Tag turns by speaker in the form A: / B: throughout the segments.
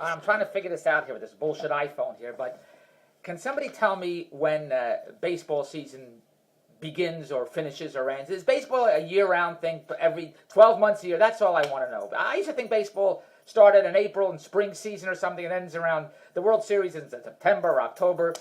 A: I'm trying to figure this out here with this bullshit iPhone here, but can somebody tell me when baseball season begins or finishes or ends? Is baseball a year-round thing for every 12 months a year? That's all I want to know. I used to think baseball started in April and spring season or something and ends around the World Series in September or October.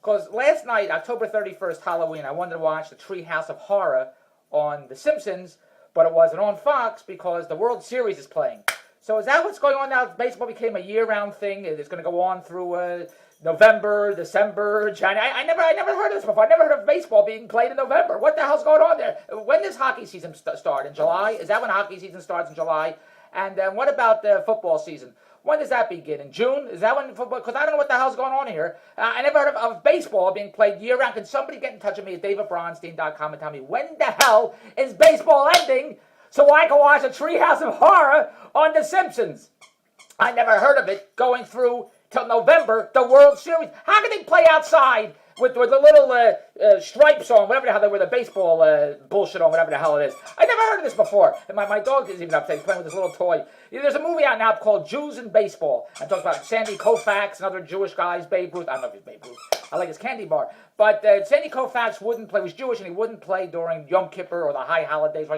A: Because last night, October 31st, Halloween, I wanted to watch the Treehouse of Horror on The Simpsons, but it wasn't on Fox because the World Series is playing. So is that what's going on now? Baseball became a year-round thing. It's going to go on through November, December, January. I never heard of this before. I never heard of baseball being played in November. What the hell's going on there? When does hockey season start? In July? Is that when hockey season starts in July? And what about the football season? When does that begin? In June? Is that when football? Because I don't know what the hell's going on here. I never heard of baseball being played year-round. Can somebody get in touch with me at davidbronstein.com and tell me when the hell is baseball ending so I can watch a Treehouse of Horror on The Simpsons? I never heard of it going through till November, the World Series. How can they play outside with the little stripes on, whatever the hell they wear, the baseball bullshit on, whatever the hell it is? I never heard of this before. And my dog is even upset. He's playing with this little toy. There's a movie out now called Jews in Baseball. And talks about Sandy Koufax and other Jewish guys, Babe Ruth. I don't know if he's Babe Ruth. I like his candy bar. But Sandy Koufax wouldn't play. He was Jewish and he wouldn't play during Yom Kippur or the high holidays.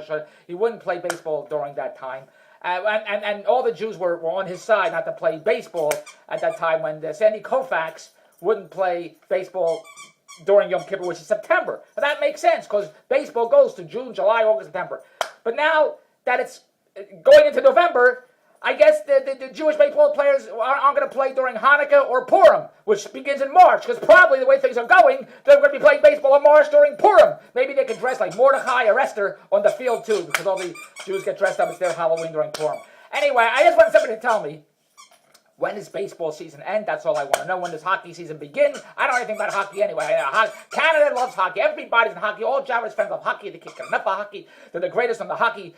A: He wouldn't play baseball during that time. And all the Jews were on his side not to play baseball at that time when Sandy Koufax wouldn't play baseball during Yom Kippur, which is September. And that makes sense because baseball goes to June, July, August, September. But now that it's going into November, I guess the Jewish baseball players aren't going to play during Hanukkah or Purim, which begins in March, because probably the way things are going, they're going to be playing baseball in March during Purim. Maybe they could dress like Mordechai or Esther on the field too, because all the Jews get dressed up. It's their Halloween during Purim. Anyway, I just wanted somebody to tell me, when does baseball season end? That's all I want to know. When does hockey season begin? I don't know anything about hockey anyway. Canada loves hockey. Everybody's in hockey. All Jared's friends love hockey. They kick enough of hockey. They're the greatest on the hockey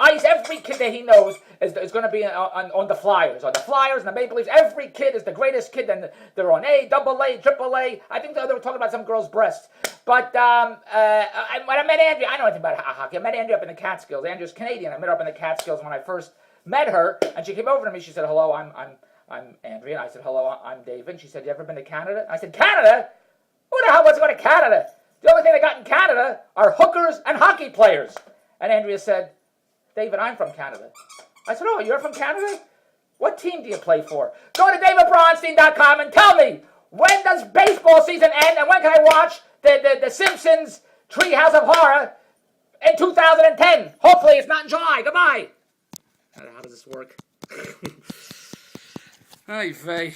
A: ice. Every kid that he knows is going to be on the Flyers. On the Flyers and the Maple Leafs. Every kid is the greatest kid. And they're on A, double A, triple A. I think they were talking about some girl's breasts. But when I met Andrea, I know nothing about hockey. I met Andrea up in the Catskills. Andrea's Canadian. I met her up in the Catskills when I first met her. And she came over to me. She said, hello, I'm Andrea. And I said, hello, I'm David. And she said, you ever been to Canada? I said, Canada? Who the hell wants to go to Canada? The only thing they got in Canada are hookers and hockey players. And Andrea said, David, I'm from Canada. I said, oh, you're from Canada? What team do you play for? Go to davidbronstein.com and tell me, when does baseball season end and when can I watch the Simpsons Treehouse of Horror in 2010? Hopefully it's not in July. Goodbye. How does this work? Hey, Faye.